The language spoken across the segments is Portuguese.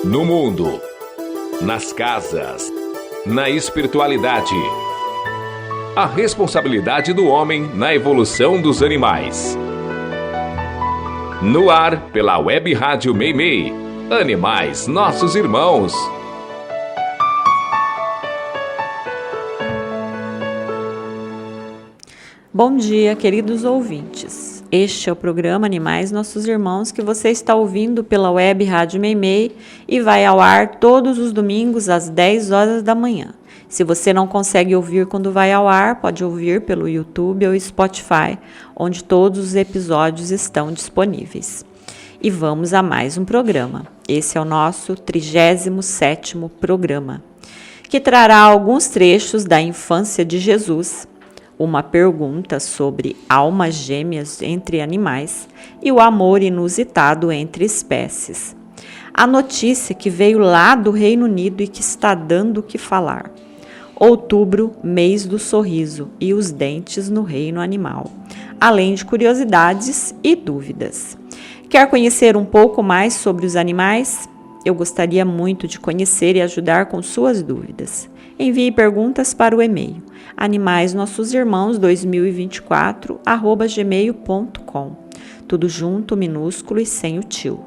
No mundo, nas casas, na espiritualidade. A responsabilidade do homem na evolução dos animais. No ar, pela Web Rádio Meimei. Animais, nossos irmãos. Bom dia, queridos ouvintes. Este é o programa Animais Nossos Irmãos que você está ouvindo pela Web Rádio Meimei e vai ao ar todos os domingos às 10 horas da manhã. Se você não consegue ouvir quando vai ao ar, pode ouvir pelo YouTube ou Spotify, onde todos os episódios estão disponíveis. E vamos a mais um programa. Esse é o nosso 37º programa, que trará alguns trechos da infância de Jesus, uma pergunta sobre almas gêmeas entre animais e o amor inusitado entre espécies. A notícia que veio lá do Reino Unido e que está dando o que falar. Outubro, mês do sorriso e os dentes no reino animal, além de curiosidades e dúvidas. Quer conhecer um pouco mais sobre os animais? Eu gostaria muito de conhecer e ajudar com suas dúvidas. Envie perguntas para o e-mail animaisnossosimãos2024@gmail.com. Tudo junto, minúsculo e sem o tio.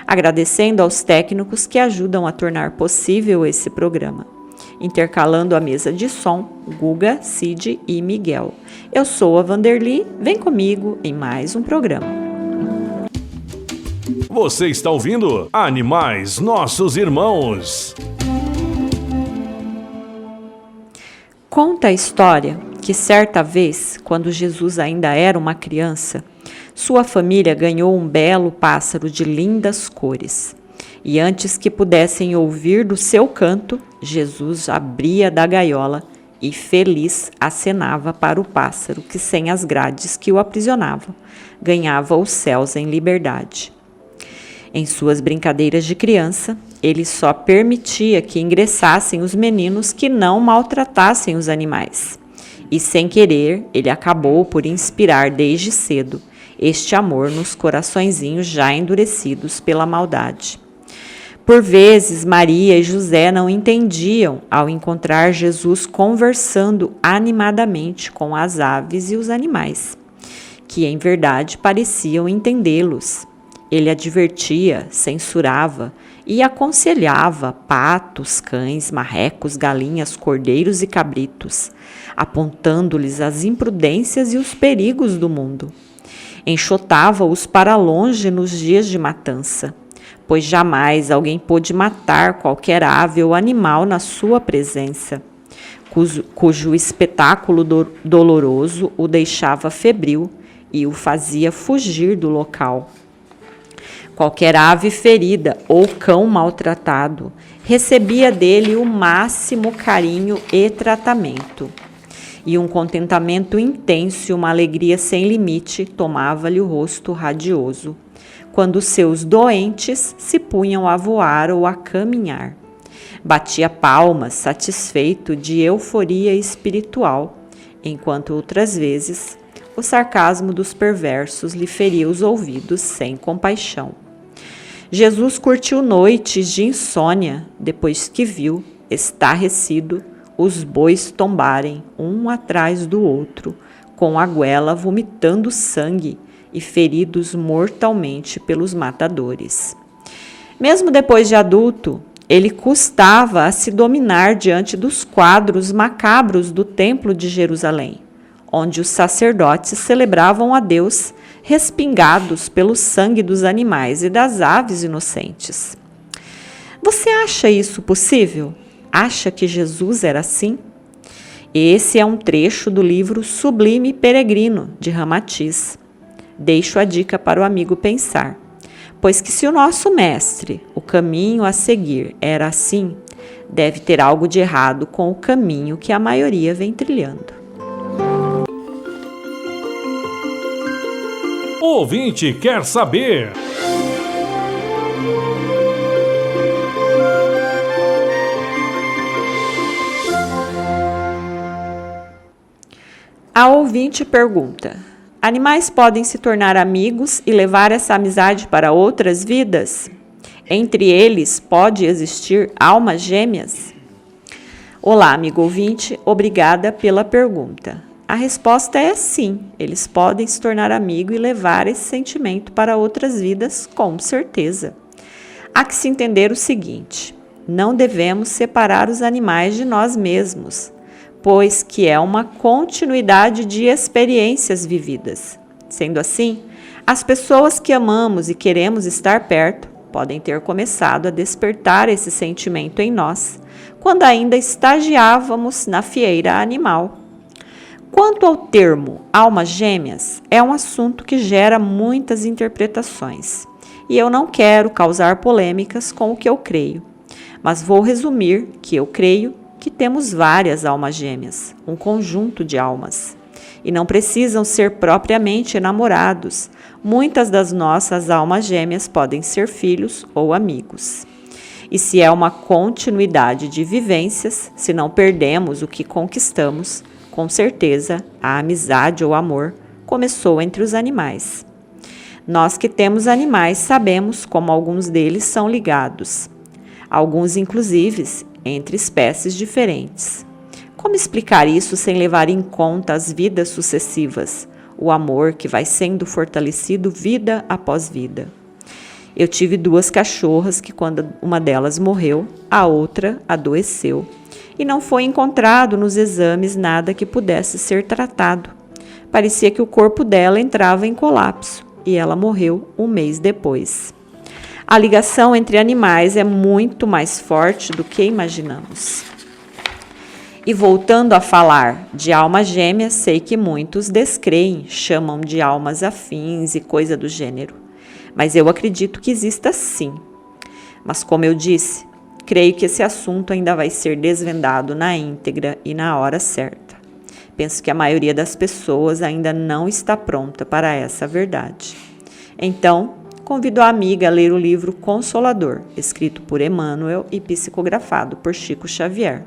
Agradecendo aos técnicos que ajudam a tornar possível esse programa. Intercalando a mesa de som, Guga, Cid e Miguel. Eu sou a Vanderly, vem comigo em mais um programa. Você está ouvindo Animais Nossos Irmãos. Conta a história que certa vez, quando Jesus ainda era uma criança, sua família ganhou um belo pássaro de lindas cores. E antes que pudessem ouvir do seu canto, Jesus abria da gaiola e feliz acenava para o pássaro que, sem as grades que o aprisionavam, ganhava os céus em liberdade. Em suas brincadeiras de criança, ele só permitia que ingressassem os meninos que não maltratassem os animais. E sem querer, ele acabou por inspirar desde cedo este amor nos coraçõezinhos já endurecidos pela maldade. Por vezes, Maria e José não entendiam ao encontrar Jesus conversando animadamente com as aves e os animais, que em verdade pareciam entendê-los. Ele advertia, censurava e aconselhava patos, cães, marrecos, galinhas, cordeiros e cabritos, apontando-lhes as imprudências e os perigos do mundo. Enxotava-os para longe nos dias de matança, pois jamais alguém pôde matar qualquer ave ou animal na sua presença, cujo espetáculo doloroso o deixava febril e o fazia fugir do local. Qualquer ave ferida ou cão maltratado recebia dele o máximo carinho e tratamento. E um contentamento intenso e uma alegria sem limite tomava-lhe o rosto radioso, quando seus doentes se punham a voar ou a caminhar. Batia palmas, satisfeito de euforia espiritual, enquanto outras vezes o sarcasmo dos perversos lhe feria os ouvidos sem compaixão. Jesus curtiu noites de insônia depois que viu, estarrecido, os bois tombarem um atrás do outro, com a goela vomitando sangue e feridos mortalmente pelos matadores. Mesmo depois de adulto, ele custava a se dominar diante dos quadros macabros do Templo de Jerusalém, onde os sacerdotes celebravam a Deus respingados pelo sangue dos animais e das aves inocentes. Você acha isso possível? Acha que Jesus era assim? Esse é um trecho do livro Sublime Peregrino, de Ramatiz. Deixo a dica para o amigo pensar, pois que se o nosso mestre, o caminho a seguir, era assim, deve ter algo de errado com o caminho que a maioria vem trilhando. O ouvinte quer saber. A ouvinte pergunta: animais podem se tornar amigos e levar essa amizade para outras vidas? Entre eles pode existir almas gêmeas? Olá, amigo ouvinte, obrigada pela pergunta. A resposta é sim, eles podem se tornar amigo e levar esse sentimento para outras vidas, com certeza. Há que se entender o seguinte: não devemos separar os animais de nós mesmos, pois que é uma continuidade de experiências vividas. Sendo assim, as pessoas que amamos e queremos estar perto podem ter começado a despertar esse sentimento em nós, quando ainda estagiávamos na fieira animal. Quanto ao termo almas gêmeas, é um assunto que gera muitas interpretações, e eu não quero causar polêmicas com o que eu creio, mas vou resumir que eu creio que temos várias almas gêmeas, um conjunto de almas, e não precisam ser propriamente namorados. Muitas das nossas almas gêmeas podem ser filhos ou amigos. E se é uma continuidade de vivências, se não perdemos o que conquistamos, com certeza a amizade ou amor começou entre os animais. Nós que temos animais sabemos como alguns deles são ligados, alguns inclusive entre espécies diferentes. Como explicar isso sem levar em conta as vidas sucessivas, o amor que vai sendo fortalecido vida após vida? Eu tive 2 cachorras que, quando uma delas morreu, a outra adoeceu, e não foi encontrado nos exames nada que pudesse ser tratado. Parecia que o corpo dela entrava em colapso, e ela morreu um mês depois. A ligação entre animais é muito mais forte do que imaginamos. E voltando a falar de almas gêmeas, sei que muitos descreem, chamam de almas afins e coisa do gênero. Mas eu acredito que exista sim. Mas como eu disse, creio que esse assunto ainda vai ser desvendado na íntegra e na hora certa. Penso que a maioria das pessoas ainda não está pronta para essa verdade. Então, convido a amiga a ler o livro Consolador, escrito por Emmanuel e psicografado por Chico Xavier,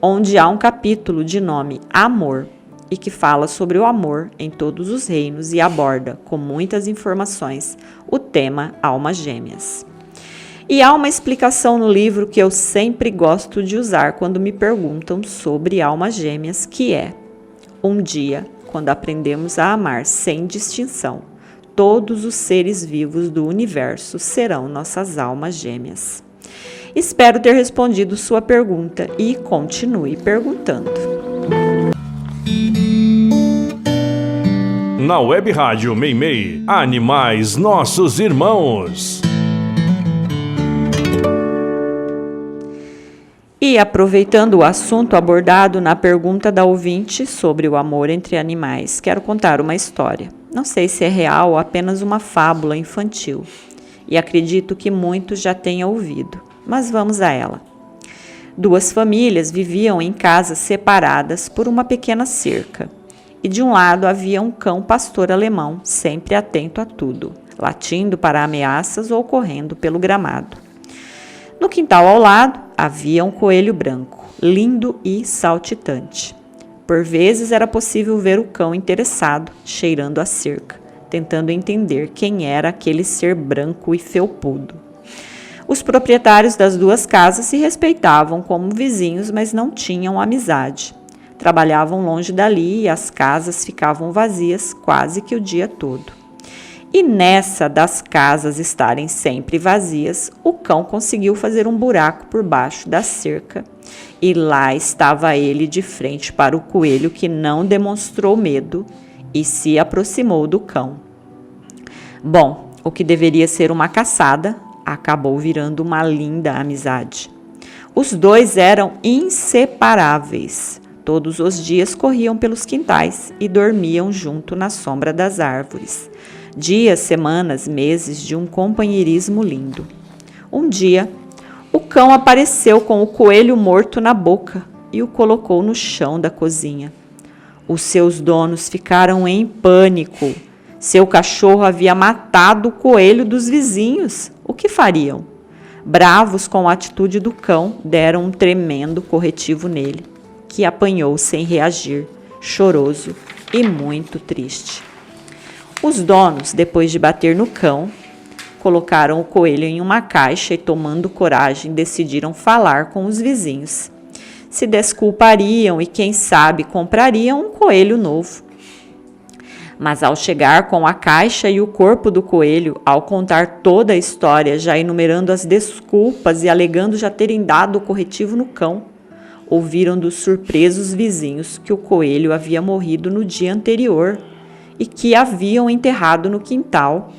onde há um capítulo de nome Amor, e que fala sobre o amor em todos os reinos e aborda, com muitas informações, o tema almas gêmeas. E há uma explicação no livro que eu sempre gosto de usar quando me perguntam sobre almas gêmeas, que é: um dia, quando aprendemos a amar sem distinção, todos os seres vivos do universo serão nossas almas gêmeas. Espero ter respondido sua pergunta e continue perguntando. Na Web Rádio Meimei, Animais Nossos Irmãos. E aproveitando o assunto abordado na pergunta da ouvinte sobre o amor entre animais, quero contar uma história. Não sei se é real ou apenas uma fábula infantil, e acredito que muitos já tenham ouvido, mas vamos a ela. 2 famílias viviam em casas separadas por uma pequena cerca, e de um lado havia um cão pastor alemão, sempre atento a tudo, latindo para ameaças ou correndo pelo gramado. No quintal ao lado havia um coelho branco, lindo e saltitante. Por vezes era possível ver o cão interessado, cheirando a cerca, tentando entender quem era aquele ser branco e felpudo. Os proprietários das 2 casas se respeitavam como vizinhos, mas não tinham amizade. Trabalhavam longe dali e as casas ficavam vazias quase que o dia todo. E nessa das casas estarem sempre vazias, o cão conseguiu fazer um buraco por baixo da cerca, e lá estava ele de frente para o coelho, que não demonstrou medo e se aproximou do cão. Bom, o que deveria ser uma caçada acabou virando uma linda amizade. Os 2 eram inseparáveis. Todos os dias corriam pelos quintais e dormiam junto na sombra das árvores. Dias, semanas, meses de um companheirismo lindo. Um dia, o cão apareceu com o coelho morto na boca e o colocou no chão da cozinha. Os seus donos ficaram em pânico. Seu cachorro havia matado o coelho dos vizinhos. O que fariam? Bravos com a atitude do cão, deram um tremendo corretivo nele, que apanhou sem reagir, choroso e muito triste. Os donos, depois de bater no cão, colocaram o coelho em uma caixa e, tomando coragem, decidiram falar com os vizinhos. Se desculpariam e, quem sabe, comprariam um coelho novo. Mas ao chegar com a caixa e o corpo do coelho, ao contar toda a história, já enumerando as desculpas e alegando já terem dado o corretivo no cão, ouviram dos surpresos vizinhos que o coelho havia morrido no dia anterior e que haviam enterrado no quintal.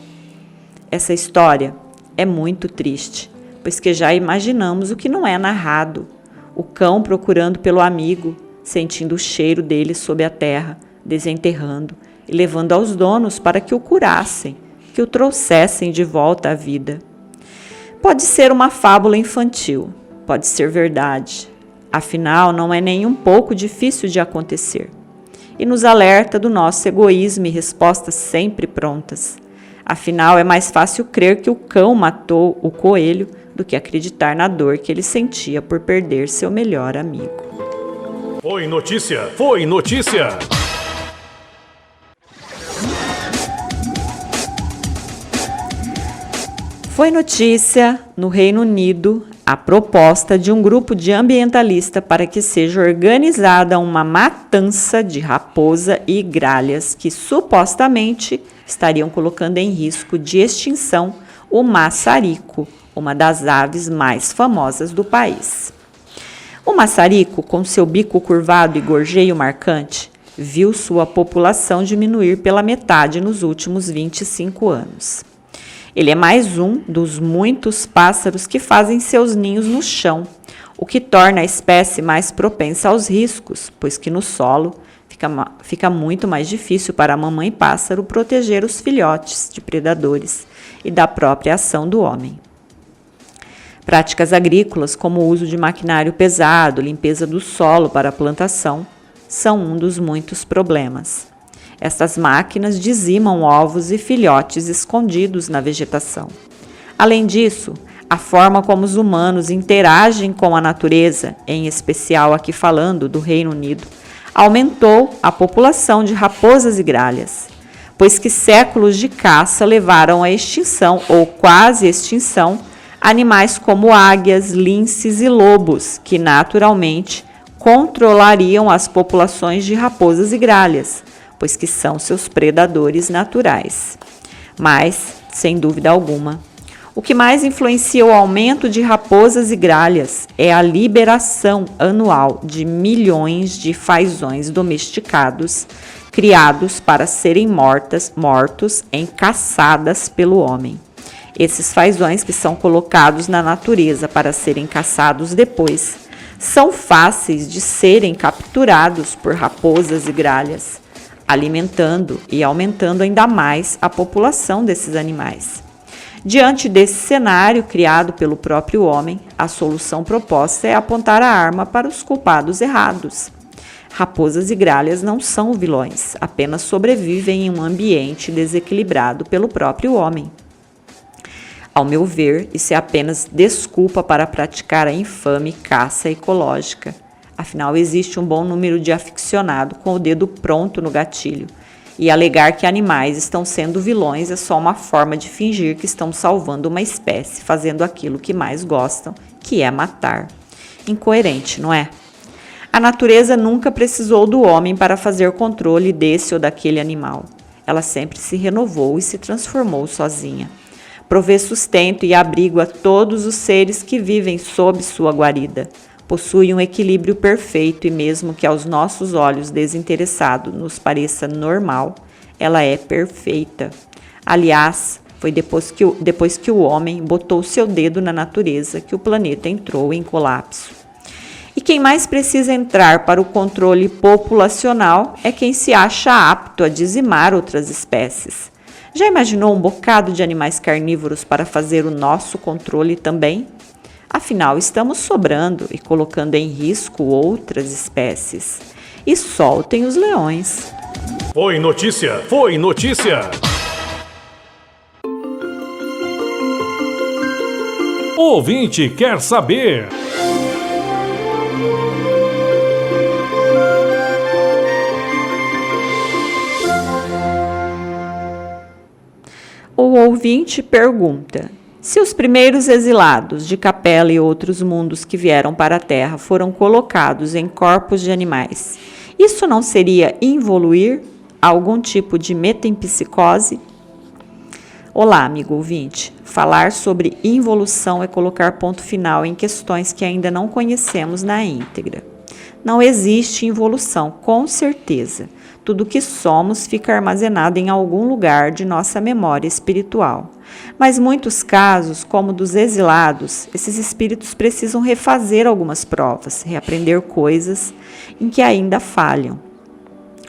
Essa história é muito triste, pois que já imaginamos o que não é narrado. O cão procurando pelo amigo, sentindo o cheiro dele sob a terra, desenterrando e levando aos donos para que o curassem, que o trouxessem de volta à vida. Pode ser uma fábula infantil, pode ser verdade. Afinal, não é nem um pouco difícil de acontecer. E nos alerta do nosso egoísmo e respostas sempre prontas. Afinal, é mais fácil crer que o cão matou o coelho do que acreditar na dor que ele sentia por perder seu melhor amigo. Foi notícia! Foi notícia! Foi notícia no Reino Unido a proposta de um grupo de ambientalistas para que seja organizada uma matança de raposa e gralhas que supostamente estariam colocando em risco de extinção o maçarico, uma das aves mais famosas do país. O maçarico, com seu bico curvado e gorjeio marcante, viu sua população diminuir pela metade nos últimos 25 anos. Ele é mais um dos muitos pássaros que fazem seus ninhos no chão, o que torna a espécie mais propensa aos riscos, pois que no solo fica muito mais difícil para a mamãe pássaro proteger os filhotes de predadores e da própria ação do homem. Práticas agrícolas, como o uso de maquinário pesado, limpeza do solo para a plantação, são um dos muitos problemas. Estas máquinas dizimam ovos e filhotes escondidos na vegetação. Além disso, a forma como os humanos interagem com a natureza, em especial aqui falando do Reino Unido, aumentou a população de raposas e gralhas, pois que séculos de caça levaram à extinção ou quase extinção animais como águias, linces e lobos, que naturalmente controlariam as populações de raposas e gralhas, pois que são seus predadores naturais. Mas, sem dúvida alguma, o que mais influencia o aumento de raposas e gralhas é a liberação anual de milhões de fazões domesticados, criados para serem mortos em caçadas pelo homem. Esses fazões que são colocados na natureza para serem caçados depois, são fáceis de serem capturados por raposas e gralhas, alimentando e aumentando ainda mais a população desses animais. Diante desse cenário criado pelo próprio homem, a solução proposta é apontar a arma para os culpados errados. Raposas e gralhas não são vilões, apenas sobrevivem em um ambiente desequilibrado pelo próprio homem. Ao meu ver, isso é apenas desculpa para praticar a infame caça ecológica. Afinal, existe um bom número de aficionados com o dedo pronto no gatilho, e alegar que animais estão sendo vilões é só uma forma de fingir que estão salvando uma espécie, fazendo aquilo que mais gostam, que é matar. Incoerente, não é? A natureza nunca precisou do homem para fazer controle desse ou daquele animal. Ela sempre se renovou e se transformou sozinha. Provê sustento e abrigo a todos os seres que vivem sob sua guarida. Possui um equilíbrio perfeito e mesmo que aos nossos olhos desinteressados nos pareça normal, ela é perfeita. Aliás, foi depois que o homem botou seu dedo na natureza que o planeta entrou em colapso. E quem mais precisa entrar para o controle populacional é quem se acha apto a dizimar outras espécies. Já imaginou um bocado de animais carnívoros para fazer o nosso controle também? Afinal, estamos sobrando e colocando em risco outras espécies. E soltem os leões. Foi notícia! Foi notícia! O ouvinte quer saber. O ouvinte pergunta: se os primeiros exilados de Capela e outros mundos que vieram para a Terra foram colocados em corpos de animais, isso não seria involuir algum tipo de metempsicose? Olá, amigo ouvinte. Falar sobre involução é colocar ponto final em questões que ainda não conhecemos na íntegra. Não existe involução, com certeza. Tudo que somos fica armazenado em algum lugar de nossa memória espiritual. Mas muitos casos, como dos exilados, esses espíritos precisam refazer algumas provas, reaprender coisas em que ainda falham.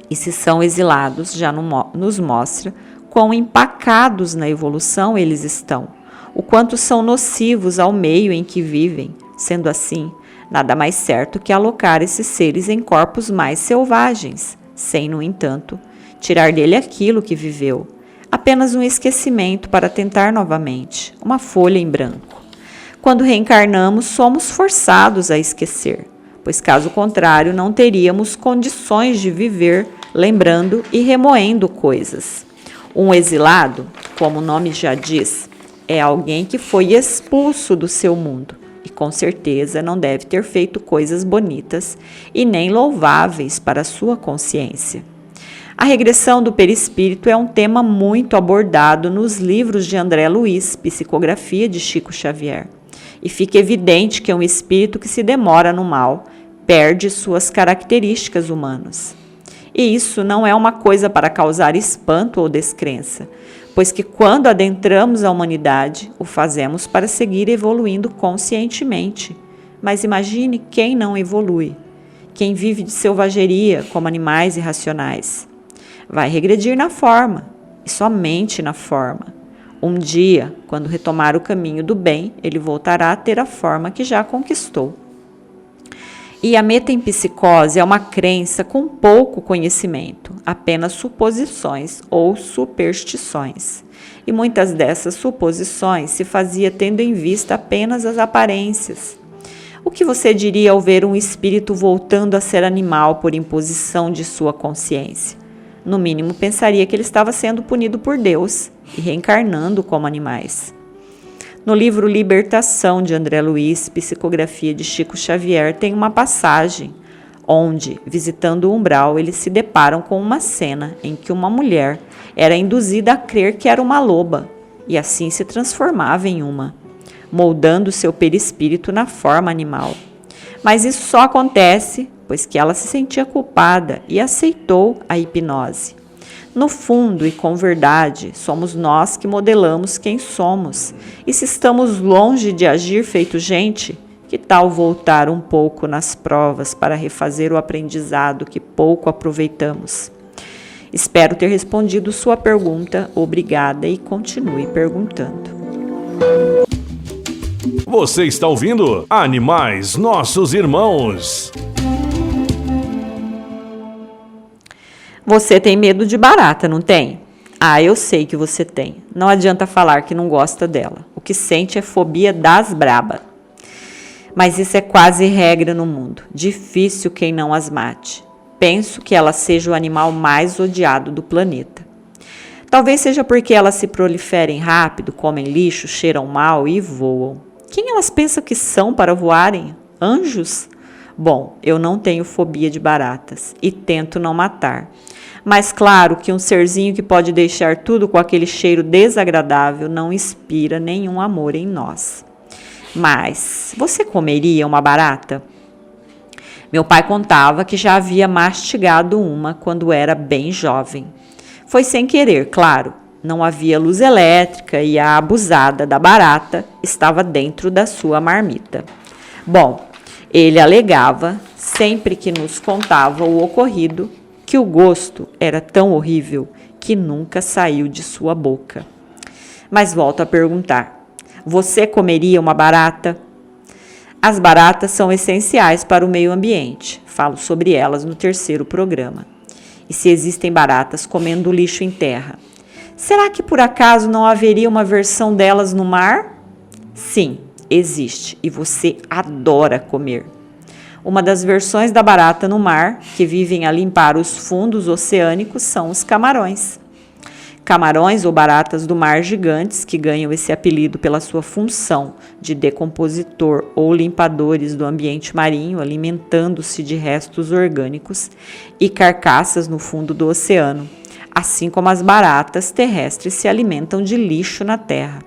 E se são exilados, já nos mostra quão empacados na evolução eles estão, o quanto são nocivos ao meio em que vivem. Sendo assim, nada mais certo que alocar esses seres em corpos mais selvagens, sem, no entanto, tirar dele aquilo que viveu, apenas um esquecimento para tentar novamente, uma folha em branco. Quando reencarnamos, somos forçados a esquecer, pois caso contrário não teríamos condições de viver lembrando e remoendo coisas. Um exilado, como o nome já diz, é alguém que foi expulso do seu mundo e com certeza não deve ter feito coisas bonitas e nem louváveis para a sua consciência. A regressão do perispírito é um tema muito abordado nos livros de André Luiz, Psicografia de Chico Xavier, e fica evidente que um espírito que se demora no mal perde suas características humanas. E isso não é uma coisa para causar espanto ou descrença, pois que quando adentramos a humanidade, o fazemos para seguir evoluindo conscientemente. Mas imagine quem não evolui, quem vive de selvageria como animais irracionais. Vai regredir na forma, e somente na forma. Um dia, quando retomar o caminho do bem, ele voltará a ter a forma que já conquistou. E a metempsicose é uma crença com pouco conhecimento, apenas suposições ou superstições. E muitas dessas suposições se fazia tendo em vista apenas as aparências. O que você diria ao ver um espírito voltando a ser animal por imposição de sua consciência? No mínimo, pensaria que ele estava sendo punido por Deus e reencarnando como animais. No livro Libertação, de André Luiz, Psicografia de Chico Xavier, tem uma passagem onde, visitando o umbral, eles se deparam com uma cena em que uma mulher era induzida a crer que era uma loba e assim se transformava em uma, moldando seu perispírito na forma animal. Mas isso só acontece pois que ela se sentia culpada e aceitou a hipnose. No fundo e com verdade, somos nós que modelamos quem somos. E se estamos longe de agir feito gente, que tal voltar um pouco nas provas para refazer o aprendizado que pouco aproveitamos? Espero ter respondido sua pergunta. Obrigada e continue perguntando. Você está ouvindo Animais Nossos Irmãos. Você tem medo de barata, não tem? Ah, eu sei que você tem. Não adianta falar que não gosta dela. O que sente é fobia das braba. Mas isso é quase regra no mundo. Difícil quem não as mate. Penso que ela seja o animal mais odiado do planeta. Talvez seja porque elas se proliferem rápido, comem lixo, cheiram mal e voam. Quem elas pensam que são para voarem? Anjos? Bom, eu não tenho fobia de baratas e tento não matar. Mas claro que um serzinho que pode deixar tudo com aquele cheiro desagradável não inspira nenhum amor em nós. Mas você comeria uma barata? Meu pai contava que já havia mastigado uma quando era bem jovem. Foi sem querer, claro. Não havia luz elétrica e a abusada da barata estava dentro da sua marmita. Bom, ele alegava, sempre que nos contava o ocorrido, que o gosto era tão horrível que nunca saiu de sua boca. Mas volto a perguntar, você comeria uma barata? As baratas são essenciais para o meio ambiente. Falo sobre elas no 3º programa. E se existem baratas comendo lixo em terra, será que por acaso não haveria uma versão delas no mar? Sim, existe e você adora comer. Uma das versões da barata no mar, que vivem a limpar os fundos oceânicos, são os camarões. Camarões ou baratas do mar gigantes, que ganham esse apelido pela sua função de decompositor ou limpadores do ambiente marinho, alimentando-se de restos orgânicos e carcaças no fundo do oceano, assim como as baratas terrestres se alimentam de lixo na terra.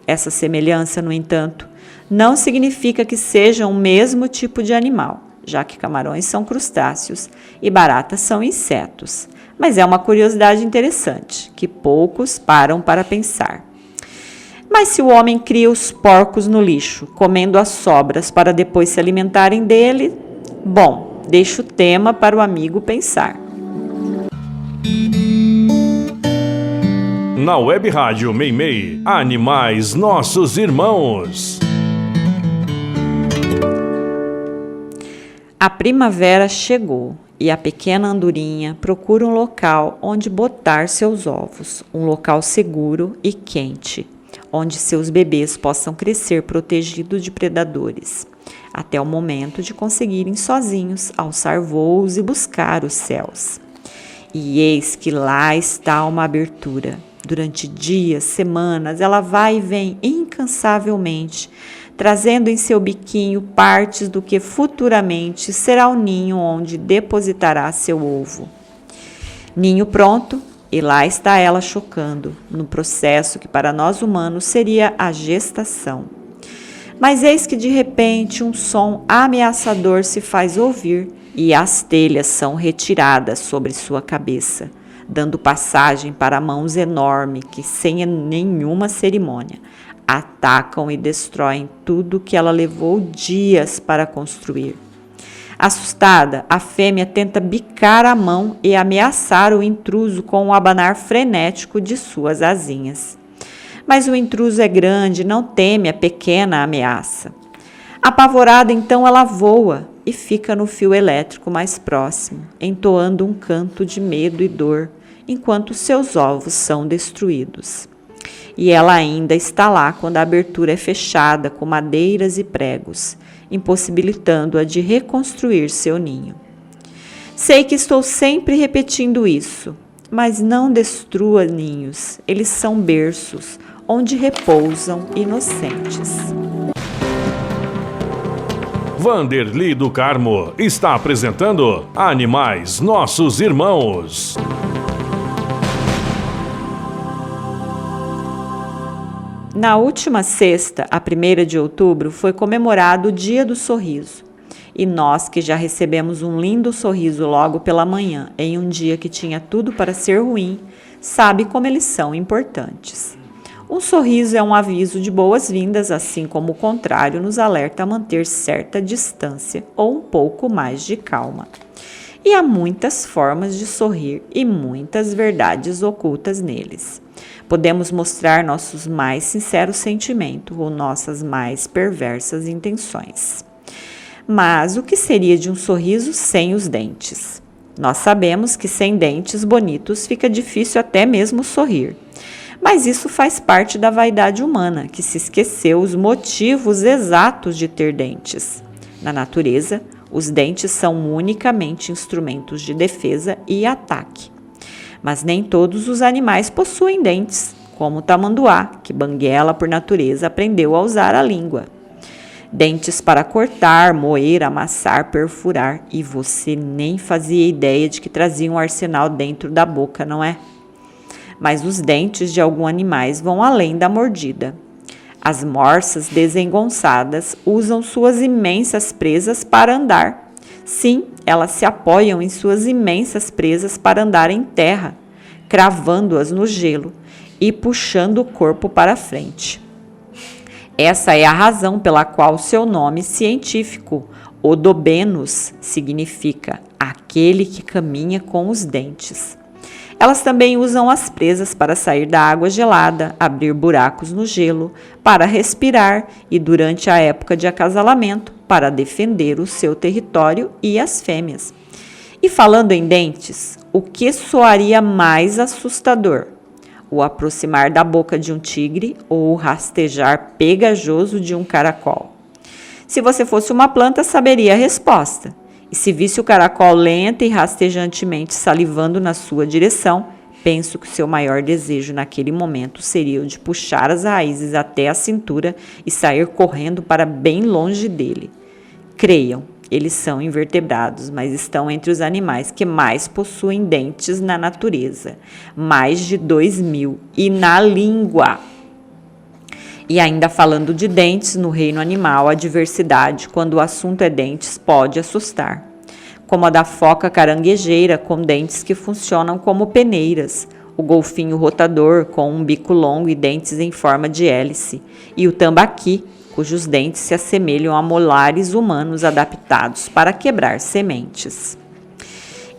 Essa semelhança, no entanto, não significa que sejam o mesmo tipo de animal, já que camarões são crustáceos e baratas são insetos. Mas é uma curiosidade interessante, que poucos param para pensar. Mas se o homem cria os porcos no lixo, comendo as sobras para depois se alimentarem dele, bom, deixa o tema para o amigo pensar. Na Web Rádio Meimei, Animais Nossos Irmãos. A primavera chegou e a pequena andorinha procura um local onde botar seus ovos, um local seguro e quente, onde seus bebês possam crescer protegidos de predadores, até o momento de conseguirem sozinhos alçar voos e buscar os céus. E eis que lá está uma abertura. Durante dias, semanas, ela vai e vem incansavelmente, trazendo em seu biquinho partes do que futuramente será o ninho onde depositará seu ovo. Ninho pronto, e lá está ela chocando, no processo que para nós humanos seria a gestação. Mas eis que de repente um som ameaçador se faz ouvir e as telhas são retiradas sobre sua cabeça, dando passagem para mãos enormes que, sem nenhuma cerimônia, atacam e destroem tudo que ela levou dias para construir. Assustada, a fêmea tenta bicar a mão e ameaçar o intruso com o abanar frenético de suas asinhas. Mas o intruso é grande e não teme a pequena ameaça. Apavorada, então, ela voa e fica no fio elétrico mais próximo, entoando um canto de medo e dor, enquanto seus ovos são destruídos. E ela ainda está lá quando a abertura é fechada com madeiras e pregos, impossibilitando-a de reconstruir seu ninho. Sei que estou sempre repetindo isso, mas não destrua ninhos, eles são berços, onde repousam inocentes. Vanderly do Carmo está apresentando Animais Nossos Irmãos. Na última sexta, a 1ª de outubro, foi comemorado o Dia do Sorriso. E nós que já recebemos um lindo sorriso logo pela manhã, em um dia que tinha tudo para ser ruim, sabe como eles são importantes. Um sorriso é um aviso de boas-vindas, assim como o contrário nos alerta a manter certa distância ou um pouco mais de calma. E há muitas formas de sorrir e muitas verdades ocultas neles. Podemos mostrar nossos mais sinceros sentimentos ou nossas mais perversas intenções. Mas o que seria de um sorriso sem os dentes? Nós sabemos que sem dentes bonitos fica difícil até mesmo sorrir. Mas isso faz parte da vaidade humana, que se esqueceu os motivos exatos de ter dentes. Na natureza, os dentes são unicamente instrumentos de defesa e ataque. Mas nem todos os animais possuem dentes, como o tamanduá, que banguela por natureza aprendeu a usar a língua. Dentes para cortar, moer, amassar, perfurar, e você nem fazia ideia de que trazia um arsenal dentro da boca, não é? Mas os dentes de alguns animais vão além da mordida. As morsas desengonçadas usam suas imensas presas para andar. Sim, elas se apoiam em suas imensas presas para andar em terra, cravando-as no gelo e puxando o corpo para frente. Essa é a razão pela qual seu nome científico, Odobenus, significa aquele que caminha com os dentes. Elas também usam as presas para sair da água gelada, abrir buracos no gelo, para respirar e, durante a época de acasalamento, para defender o seu território e as fêmeas. E falando em dentes, o que soaria mais assustador? O aproximar da boca de um tigre ou o rastejar pegajoso de um caracol? Se você fosse uma planta, saberia a resposta. E se visse o caracol lenta e rastejantemente salivando na sua direção, Penso que o seu maior desejo naquele momento seria o de puxar as raízes até a cintura e sair correndo para bem longe dele. Creiam, eles são invertebrados, mas estão entre os animais que mais possuem dentes na natureza. Mais de 2.000. E na língua. E ainda falando de dentes, no reino animal, a diversidade, quando o assunto é dentes, pode assustar. Como a da foca caranguejeira, com dentes que funcionam como peneiras, o golfinho rotador, com um bico longo e dentes em forma de hélice, e o tambaqui, cujos dentes se assemelham a molares humanos adaptados para quebrar sementes.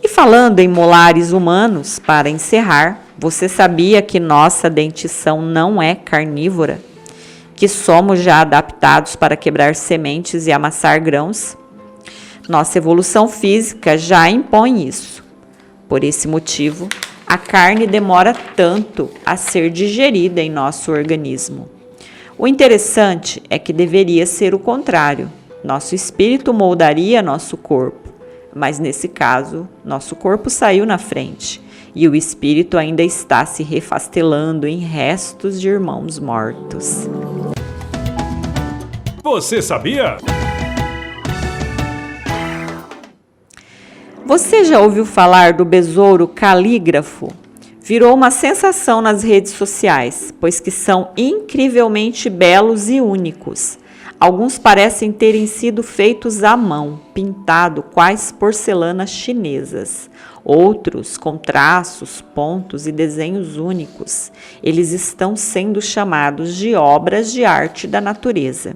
E falando em molares humanos, para encerrar, você sabia que nossa dentição não é carnívora? Que somos já adaptados para quebrar sementes e amassar grãos? Nossa evolução física já impõe isso. Por esse motivo, a carne demora tanto a ser digerida em nosso organismo. O interessante é que deveria ser o contrário. Nosso espírito moldaria nosso corpo, mas nesse caso, nosso corpo saiu na frente e o espírito ainda está se refastelando em restos de irmãos mortos. Você sabia? Você já ouviu falar do besouro calígrafo? Virou uma sensação nas redes sociais, pois que são incrivelmente belos e únicos. Alguns parecem terem sido feitos à mão, pintado quais porcelanas chinesas. Outros com traços, pontos e desenhos únicos. Eles estão sendo chamados de obras de arte da natureza.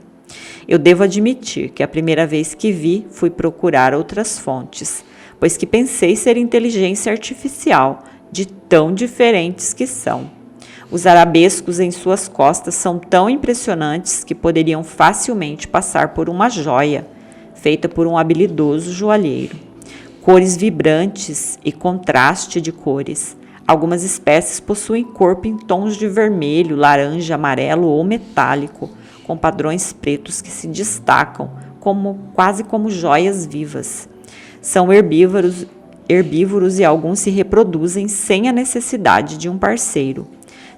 Eu devo admitir que a primeira vez que vi, fui procurar outras fontes, pois que pensei ser inteligência artificial, de tão diferentes que são. Os arabescos em suas costas são tão impressionantes que poderiam facilmente passar por uma joia, feita por um habilidoso joalheiro. Cores vibrantes e contraste de cores. Algumas espécies possuem corpo em tons de vermelho, laranja, amarelo ou metálico, com padrões pretos que se destacam, quase como joias vivas. São herbívoros e alguns se reproduzem sem a necessidade de um parceiro.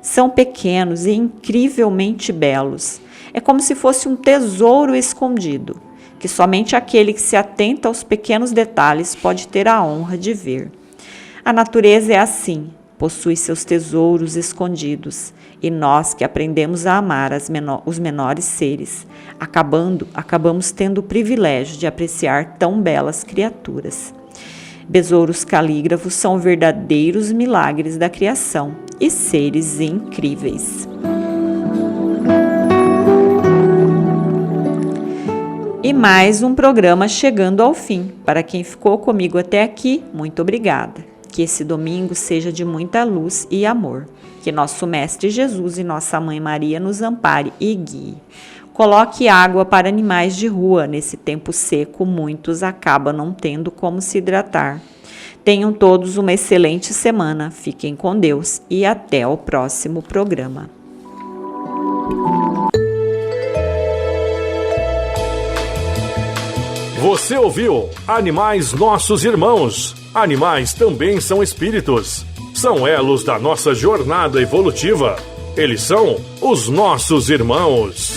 São pequenos e incrivelmente belos. É como se fosse um tesouro escondido, que somente aquele que se atenta aos pequenos detalhes pode ter a honra de ver. A natureza é assim, possui seus tesouros escondidos, e nós que aprendemos a amar os menores seres, acabamos tendo o privilégio de apreciar tão belas criaturas. Besouros calígrafos são verdadeiros milagres da criação e seres incríveis. E mais um programa chegando ao fim. Para quem ficou comigo até aqui, muito obrigada. Que esse domingo seja de muita luz e amor. Que nosso Mestre Jesus e nossa Mãe Maria nos ampare e guie. Coloque água para animais de rua. Nesse tempo seco, muitos acabam não tendo como se hidratar. Tenham todos uma excelente semana. Fiquem com Deus e até o próximo programa. Você ouviu Animais Nossos Irmãos. Animais também são espíritos. São elos da nossa jornada evolutiva. Eles são os nossos irmãos.